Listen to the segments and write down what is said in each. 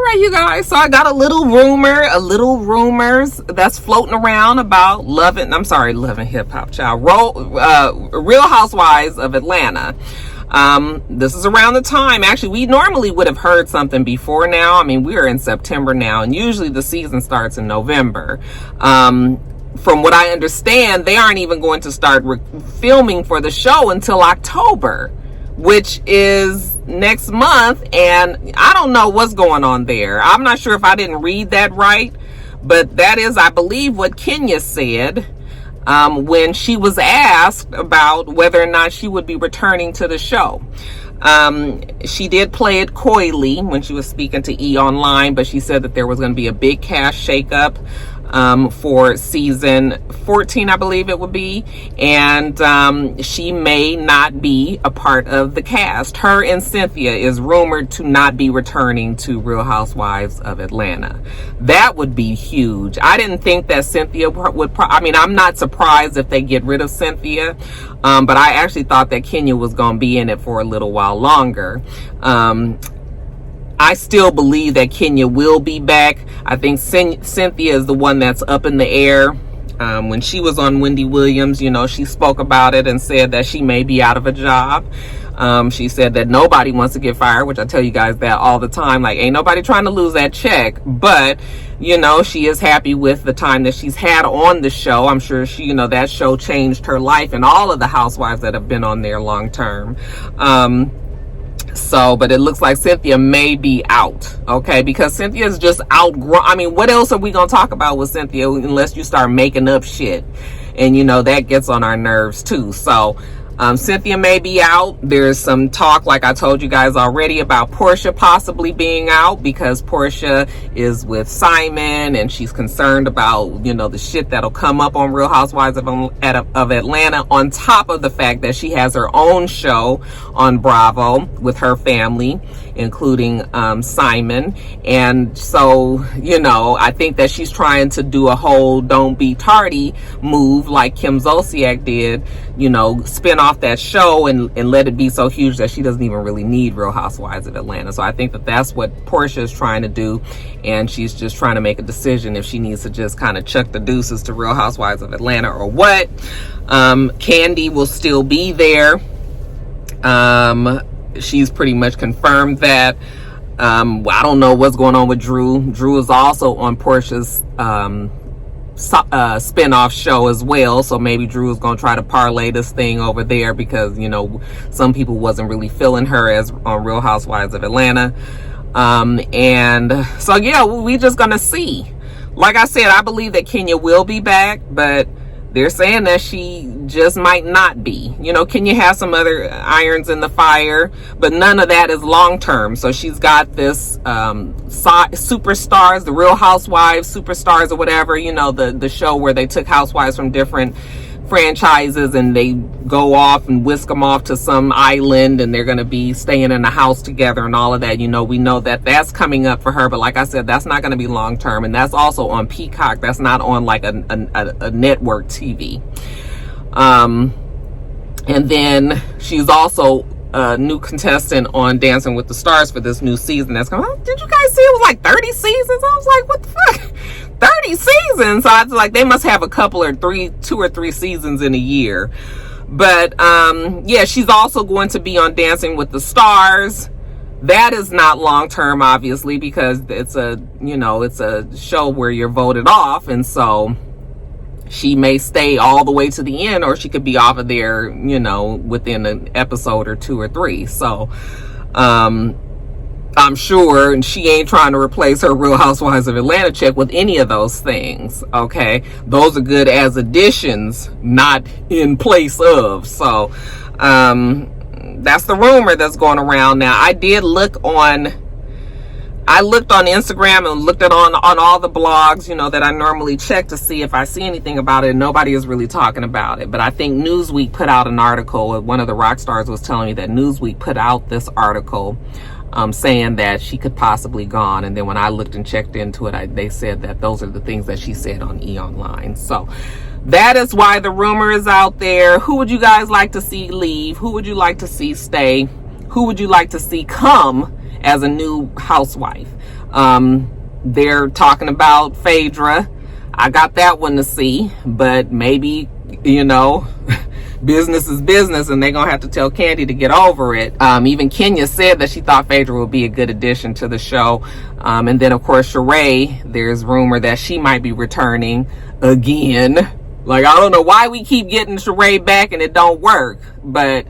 right, you guys. So I got a little rumors that's floating around about Love and Hip Hop, child. Real Housewives of Atlanta. This is around the time. Actually, we normally would have heard something before now. I mean, we're in September now, and usually the season starts in November. From what I understand, they aren't even going to start filming for the show until October, which is next month, and I don't know what's going on there. I'm not sure if I didn't read that right, but that is, I believe, what Kenya said when she was asked about whether or not she would be returning to the show. She did play it coyly when she was speaking to E! Online, but she said that there was going to be a big cash shakeup for season 14, I believe it would be, and she may not be a part of the cast. Her and Cynthia is rumored to not be returning to Real Housewives of Atlanta. That would be huge. I didn't think that Cynthia would, I'm not surprised if they get rid of Cynthia, but I actually thought that Kenya was going to be in it for a little while longer. I still believe that Kenya will be back. I think Cynthia is the one that's up in the air. When she was on Wendy Williams, she spoke about it and said that she may be out of a job. She said that nobody wants to get fired, which I tell you guys that all the time. Like, ain't nobody trying to lose that check. But, she is happy with the time that she's had on the show. I'm sure that show changed her life and all of the housewives that have been on there long term. But it looks like Cynthia may be out, okay? Because Cynthia's just outgrown. What else are we going to talk about with Cynthia unless you start making up shit? And, that gets on our nerves, too. So, Cynthia may be out. There's some talk, like I told you guys already, about Portia possibly being out because Portia is with Simon and she's concerned about, the shit that'll come up on Real Housewives of Atlanta, on top of the fact that she has her own show on Bravo with her family, including Simon. And so, I think that she's trying to do a whole don't be tardy move like Kim Zolciak did, spin off that show and let it be so huge that she doesn't even really need Real Housewives of Atlanta. So I think that that's what Portia is trying to do, and she's just trying to make a decision if she needs to just kind of chuck the deuces to Real Housewives of Atlanta or what. Candy will still be there. She's pretty much confirmed that. I don't know what's going on with Drew. Drew is also on Portia's spin-off show as well, so maybe Drew is going to try to parlay this thing over there because some people wasn't really feeling her as on Real Housewives of Atlanta. And so yeah, we just gonna see. Like I said, I believe that Kenya will be back, but they're saying that she just might not be. Kenya has some other irons in the fire, but none of that is long term. So she's got this Superstars, the Real Housewives Superstars or whatever, the show where they took housewives from different franchises and they go off and whisk them off to some island and they're going to be staying in a house together and all of that. We know that that's coming up for her, but like I said, that's not going to be long term, and that's also on Peacock. That's not on like a network TV. And then she's also a new contestant on Dancing with the Stars for this new season that's coming. Did you guys see it was like 30 seasons? I was like, what the fuck? 30 seasons. So I was like, they must have a couple or 2 or 3 seasons in a year. But yeah, she's also going to be on Dancing with the Stars. That is not long term, obviously, because it's a show where you're voted off, and so she may stay all the way to the end, or she could be off of there, within an episode or 2 or 3. So I'm sure, and she ain't trying to replace her Real Housewives of Atlanta check with any of those things, okay? Those are good as additions, not in place of. So that's the rumor that's going around now. I looked on Instagram and looked at on all the blogs, that I normally check to see if I see anything about it. Nobody is really talking about it. But I think Newsweek put out an article. One of the rock stars was telling me that Newsweek put out this article saying that she could possibly gone. And then when I looked and checked into it, they said that those are the things that she said on E! Online. So that is why the rumor is out there. Who would you guys like to see leave? Who would you like to see stay? Who would you like to see come as a new housewife. They're talking about Phaedra. I got that one to see, but maybe, you know, business is business, and they're gonna have to tell Candy to get over it. Even Kenya said that she thought Phaedra would be a good addition to the show. And then of course Sheree, there's rumor that she might be returning again. Like, I don't know why we keep getting Sheree back and it don't work, but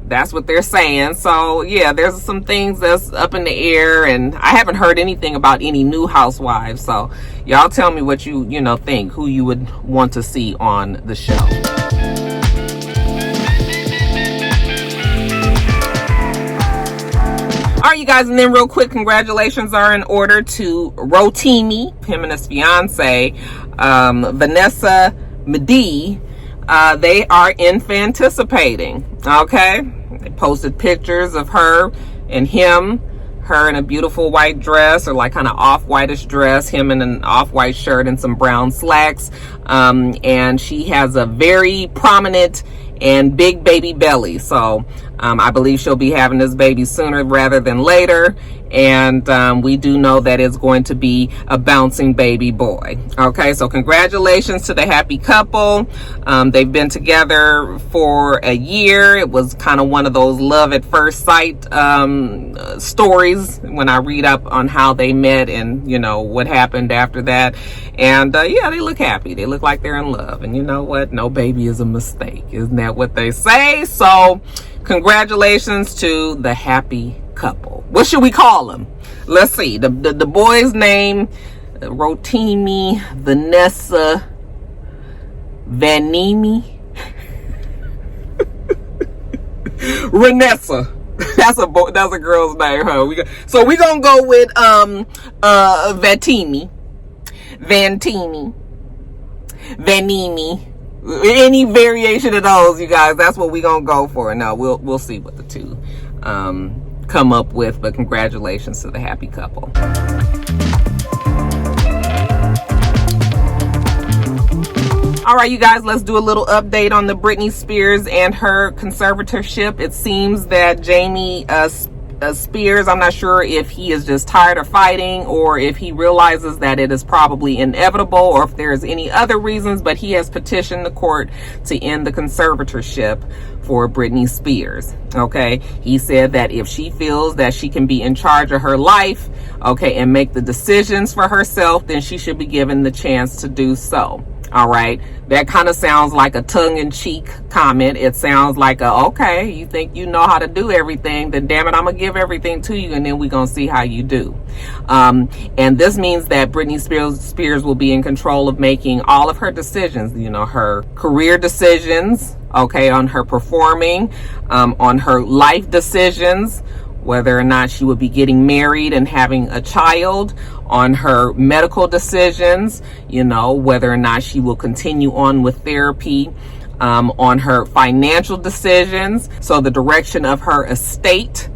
that's what they're saying. So yeah, there's some things that's up in the air, and I haven't heard anything about any new housewives. So y'all tell me what you think, who you would want to see on the show. All right, you guys, and then real quick, congratulations are in order to Rotimi, him and his fiance, Vanessa Medee. They are infanticipating, okay? They posted pictures of her and him, her in a beautiful white dress, or like kind of off-whitish dress, him in an off-white shirt and some brown slacks. And she has a very prominent and big baby belly. So I believe she'll be having this baby sooner rather than later. And we do know that it's going to be a bouncing baby boy. Okay, so congratulations to the happy couple. They've been together for a year. It was kind of one of those love at first sight stories when I read up on how they met and, you know, what happened after that. And yeah, they look happy. They look like they're in love. And you know what? No baby is a mistake. Isn't that what they say? So congratulations to the happy couple. What should we call them? Let's see. The boy's name, Rotimi, Vanessa, Vanimi, Renessa. That's a girl's name, huh? So we're gonna go with Vantini, Vanimi. Any variation of those, you guys, that's what we're gonna go for. Now we'll see what the two come up with, but congratulations to the happy couple. All right, you guys, let's do a little update on the Britney Spears and her conservatorship. It seems that Jamie Spears, I'm not sure if he is just tired of fighting or if he realizes that it is probably inevitable or if there's any other reasons, but he has petitioned the court to end the conservatorship for Britney Spears. Okay, he said that if she feels that she can be in charge of her life, okay, and make the decisions for herself, then she should be given the chance to do so. All right, that kind of sounds like a tongue-in-cheek comment. It sounds like okay, you think you know how to do everything, then damn it, I'm gonna give everything to you, and then we're gonna see how you do. And this means that Britney Spears will be in control of making all of her decisions, you know, her career decisions, okay, on her performing, on her life decisions, whether or not she would be getting married and having a child, on her medical decisions, you know, whether or not she will continue on with therapy, on her financial decisions, so the direction of her estate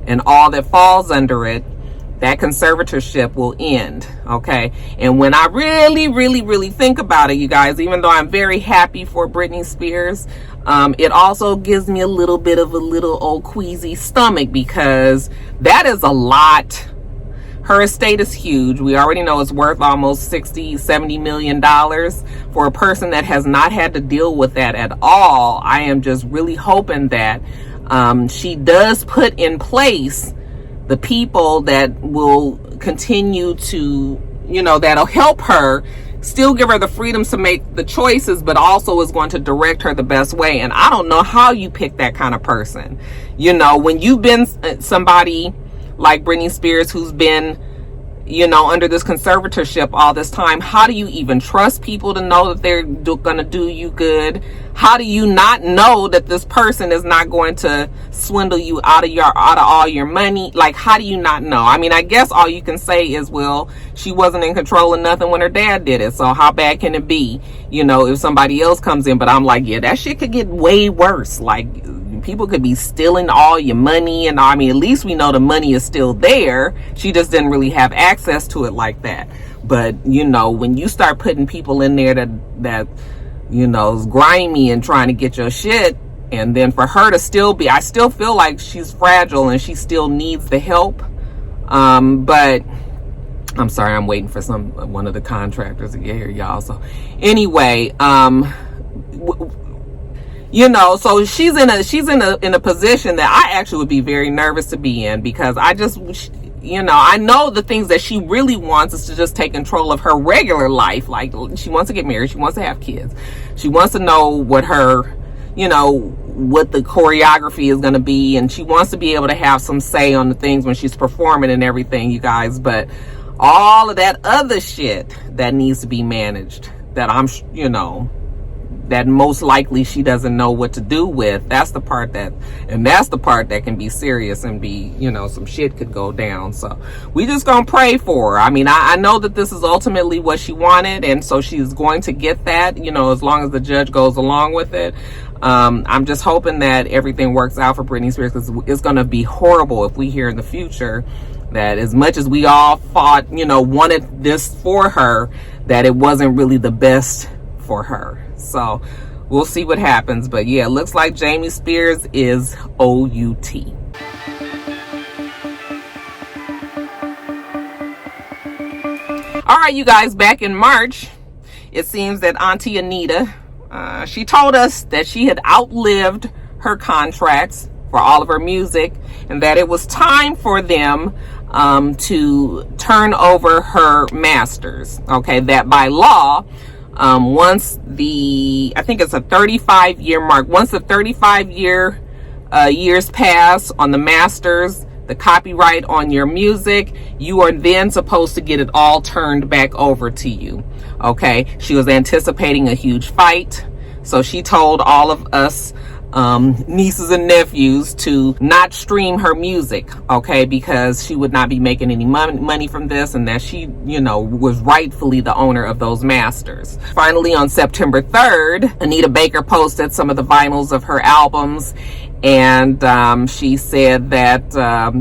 and all that falls under it. That conservatorship will end, okay? And when I really think about it, you guys, even though I'm very happy for Britney Spears, it also gives me a little bit of a little old queasy stomach, because that is a lot. Her estate is huge. We already know it's worth almost $60-70 million. For a person that has not had to deal with that at all, I am just really hoping that she does put in place the people that will continue to, you know, that'll help her, still give her the freedom to make the choices, but also is going to direct her the best way. And I don't know how you pick that kind of person. You know, when you've been somebody like Britney Spears, who's been, you know, under this conservatorship all this time, how do you even trust people to know that they're gonna do you good? How do you not know that this person is not going to swindle you out of all your money? Like, how do you not know? I mean, I guess all you can say is, well, she wasn't in control of nothing when her dad did it, so how bad can it be, you know, if somebody else comes in? But I'm like, yeah, that shit could get way worse. Like, people could be stealing all your money, and I mean, at least we know the money is still there. She just didn't really have access to it like that. But, you know, when you start putting people in there that you know, is grimy and trying to get your shit, and then for her to still be, I still feel like she's fragile and she still needs the help, But I'm sorry, I'm waiting for one of the contractors to get here, y'all. So anyway, you know, so she's in a position that I actually would be very nervous to be in, because I just, you know, I know the things that she really wants is to just take control of her regular life. Like, she wants to get married, she wants to have kids, she wants to know what her, you know, what the choreography is going to be, and she wants to be able to have some say on the things when she's performing and everything, you guys. But all of that other shit that needs to be managed, that I'm, you know, that most likely she doesn't know what to do with, that's the part that can be serious and be, you know, some shit could go down. So we just gonna pray for her. I mean, I know that this is ultimately what she wanted, and so she's going to get that, you know, as long as the judge goes along with it. I'm just hoping that everything works out for Britney Spears, because it's gonna be horrible if we hear in the future that, as much as we all fought, you know, wanted this for her, that it wasn't really the best for her. So we'll see what happens. But yeah, it looks like Jamie Spears is OUT. All right, you guys, back in March, it seems that Auntie Anita, she told us that she had outlived her contracts for all of her music, and that it was time for them to turn over her masters. Okay, that by law, once I think it's a 35-year mark, once the 35-year years pass on the masters, the copyright on your music, you are then supposed to get it all turned back over to you. Okay, she was anticipating a huge fight, so she told all of us nieces and nephews to not stream her music, okay, because she would not be making any money from this, and that she, you know, was rightfully the owner of those masters. Finally, on September 3rd, Anita Baker posted some of the vinyls of her albums, and she said that,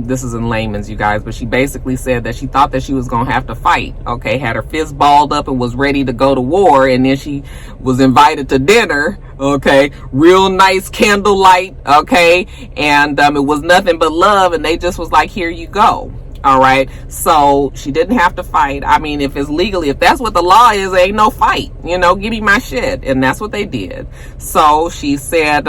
this is in layman's, you guys, but she basically said that she thought that she was gonna have to fight, okay, had her fist balled up and was ready to go to war, and then she was invited to dinner, okay, real nice candlelight, okay, and it was nothing but love, and they just was like, here you go. All right, so she didn't have to fight. I mean, if it's legally, if that's what the law is, there ain't no fight, you know, give me my shit. And that's what they did. So she said,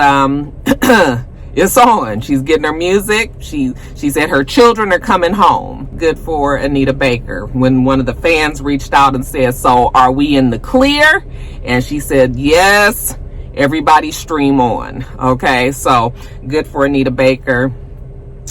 it's on. She's getting her music. She said her children are coming home. Good for Anita Baker. When one of the fans reached out and said, so are we in the clear? And she said, yes, everybody stream on. Okay, so good for Anita Baker,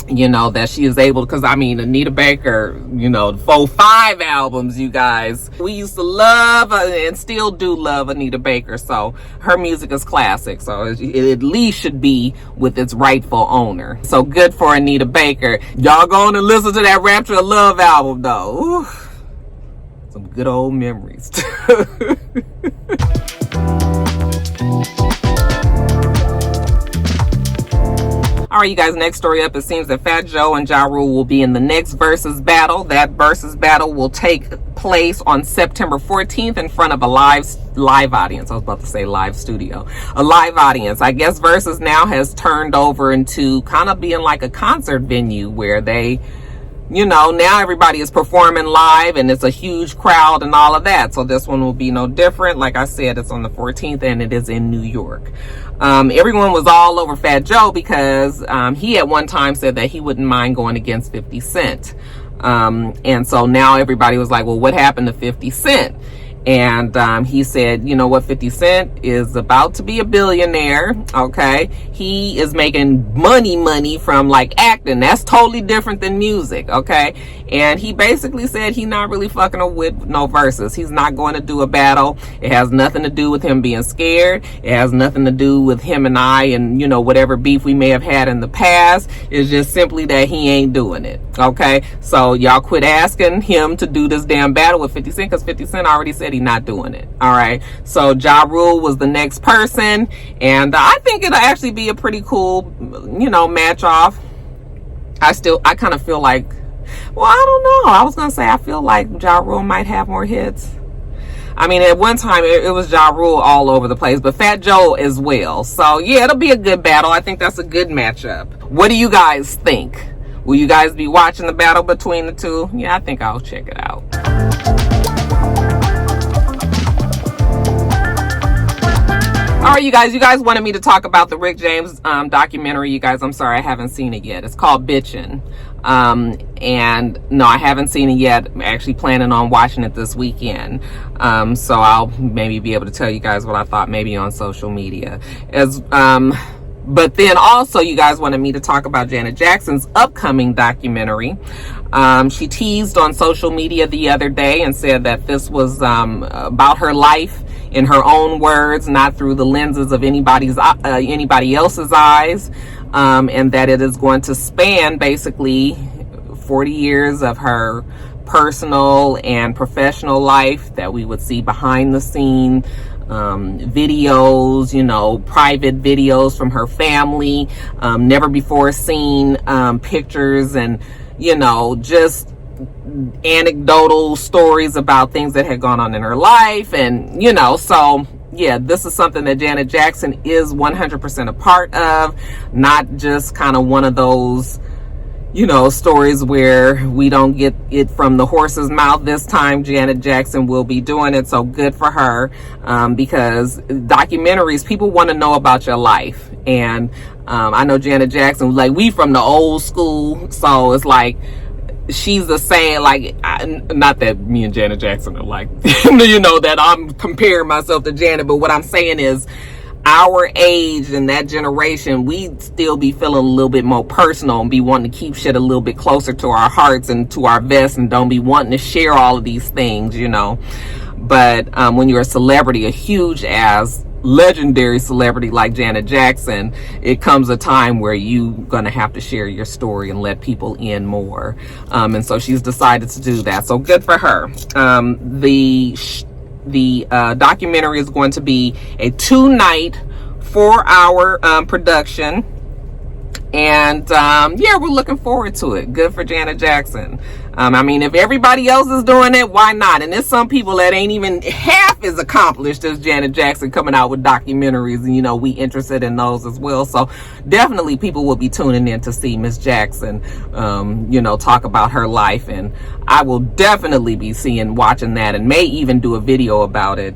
you know, that she is able, because I mean, Anita Baker, you know, 4-5 albums, you guys. We used to love and still do love Anita Baker, so her music is classic, so it at least should be with its rightful owner. So good for Anita Baker. Y'all going to listen to that Rapture of Love album though. Ooh, some good old memories. All right, you guys, next story up, it seems that Fat Joe and Ja Rule will be in the next versus battle. That versus battle will take place on September 14th in front of a live audience. I was about to say live studio. A live audience. I guess Versus now has turned over into kind of being like a concert venue where they, you know, now everybody is performing live and it's a huge crowd and all of that. So this one will be no different. Like I said, it's on the 14th and it is in New York. Everyone was all over Fat Joe because he at one time said that he wouldn't mind going against 50 Cent. And so now everybody was like, well, what happened to 50 Cent? And he said, you know what, 50 Cent is about to be a billionaire, okay? He is making money from like acting. That's totally different than music, okay? And he basically said he's not really fucking with no verses. He's not going to do a battle. It has nothing to do with him being scared. It has nothing to do with him and I and, you know, whatever beef we may have had in the past. It's just simply that he ain't doing it, okay? So y'all quit asking him to do this damn battle with 50 Cent, because 50 Cent already said he's not doing it. All right, so Ja Rule was the next person, and I think it'll actually be a pretty cool, you know, match off. I kind of feel like, well, I don't know, I was gonna say I feel like Ja Rule might have more hits. I mean, at one time it was Ja Rule all over the place, but Fat Joe as well. So yeah, it'll be a good battle. I think that's a good matchup. What do you guys think? Will you guys be watching the battle between the two? Yeah, I think I'll check it out. All right, you guys wanted me to talk about the Rick James documentary. You guys, I'm sorry, I haven't seen it yet. It's called Bitchin'. And no, I haven't seen it yet. I'm actually planning on watching it this weekend. So I'll maybe be able to tell you guys what I thought maybe on social media. But then also you guys wanted me to talk about Janet Jackson's upcoming documentary. She teased on social media the other day and said that this was about her life in her own words, not through the lenses of anybody else's eyes, and that it is going to span basically 40 years of her personal and professional life, that we would see behind the scene videos, you know, private videos from her family, never before seen pictures, and, you know, just anecdotal stories about things that had gone on in her life. And, you know, so yeah, this is something that Janet Jackson is 100% a part of, not just kind of one of those, you know, stories where we don't get it from the horse's mouth. This time Janet Jackson will be doing it, so good for her, because documentaries, people want to know about your life. And I know Janet Jackson, like, we from the old school, so it's like she's the same, like, not that me and Janet Jackson are like, you know, that I'm comparing myself to Janet, but what I'm saying is our age and that generation, we still be feeling a little bit more personal and be wanting to keep shit a little bit closer to our hearts and to our vests, and don't be wanting to share all of these things, you know. But when you're a celebrity, a huge ass legendary celebrity like Janet Jackson, it comes a time where you gonna have to share your story and let people in more, and so she's decided to do that, so good for her. The documentary is going to be a 2-night 4-hour production, and yeah, we're looking forward to it. Good for Janet Jackson. I mean, if everybody else is doing it, why not? And there's some people that ain't even half as accomplished as Janet Jackson coming out with documentaries, and, you know, we interested in those as well. So definitely people will be tuning in to see Miss Jackson, you know, talk about her life. And I will definitely be watching that, and may even do a video about it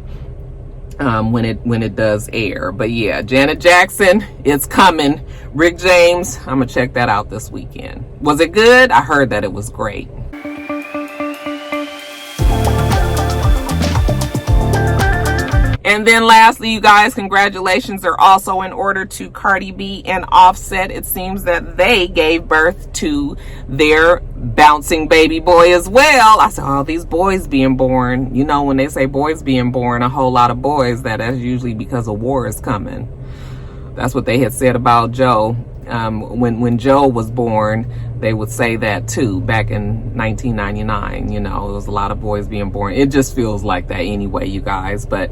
when it does air. But yeah, Janet Jackson, it's coming. Rick James, I'm gonna check that out this weekend. Was it good? I heard that it was great. And then lastly, you guys, congratulations are also in order to Cardi B and Offset. It seems that they gave birth to their bouncing baby boy as well. I said, oh, these boys being born. You know, when they say boys being born, a whole lot of boys, that's usually because a war is coming. That's what they had said about Joe. When Joe was born, they would say that too, back in 1999. You know, there was a lot of boys being born. It just feels like that anyway, you guys. But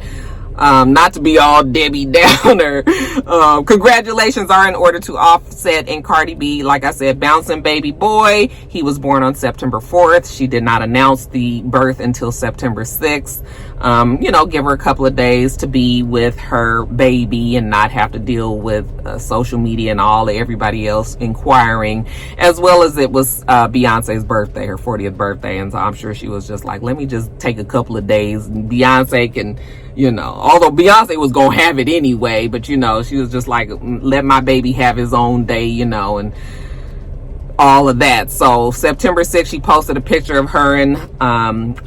not to be all Debbie Downer, congratulations are in order to Offset and Cardi B. Like I said, bouncing baby boy, he was born on September 4th. She did not announce the birth until September 6th. You know, give her a couple of days to be with her baby and not have to deal with social media and everybody else inquiring, as well as it was Beyonce's birthday, her 40th birthday. And so I'm sure she was just like, let me just take a couple of days. And Beyonce can, you know, although Beyonce was gonna have it anyway, but, you know, she was just like, let my baby have his own day, you know, and all of that. So September 6th, she posted a picture of her and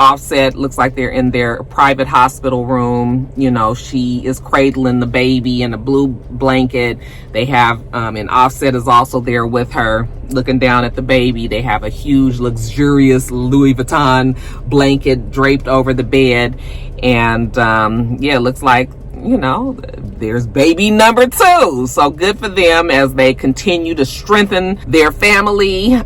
Offset. Looks like they're in their private hospital room. You know, she is cradling the baby in a blue blanket. They have, and Offset is also there with her, looking down at the baby. They have a huge, luxurious Louis Vuitton blanket draped over the bed. And yeah, it looks like, you know, there's baby number 2. So good for them as they continue to strengthen their family.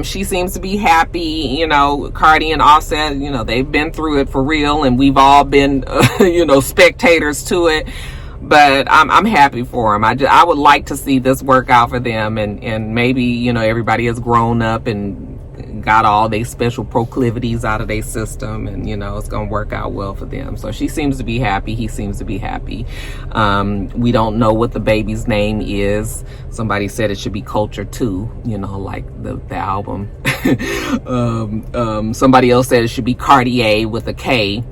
She seems to be happy. You know, Cardi and Offset, you know, they've been through it for real, and we've all been, you know, spectators to it. But I'm happy for them. I would like to see this work out for them, and maybe, you know, everybody has grown up and got all their special proclivities out of their system, and you know, it's gonna work out well for them. So she seems to be happy, he seems to be happy. We don't know what the baby's name is. Somebody said it should be Culture 2, you know, like the album. Somebody else said it should be Cartier with a K.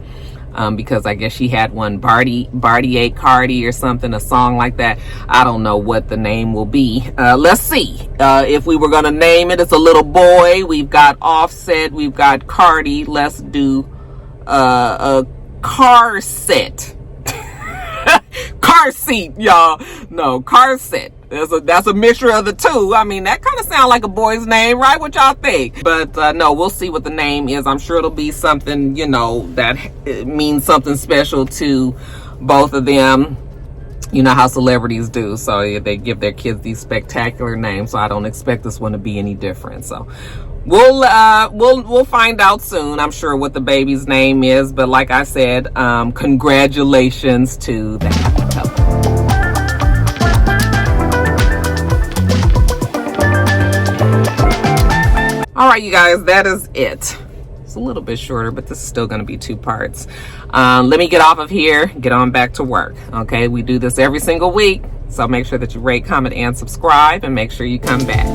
Because I guess she had one, Bartier Cardi or something, a song like that. I don't know what the name will be. Let's see. If we were going to name it, it's a little boy. We've got Offset. We've got Cardi. Let's do a car set. Car seat, y'all. No, car set. That's a mixture of the two. I mean, that kind of sounds like a boy's name, right? What y'all think? But no, we'll see what the name is. I'm sure it'll be something, you know, that means something special to both of them. You know how celebrities do. So they give their kids these spectacular names. So I don't expect this one to be any different. So we'll find out soon, I'm sure, what the baby's name is. But like I said, congratulations to the happy couple. All right, you guys, that is it. It's a little bit shorter, but this is still going to be 2 parts. Let me get off of here, get on back to work. Okay, we do this every single week. So make sure that you rate, comment, and subscribe, and make sure you come back.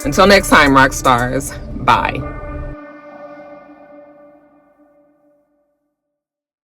Until next time, rock stars. Bye.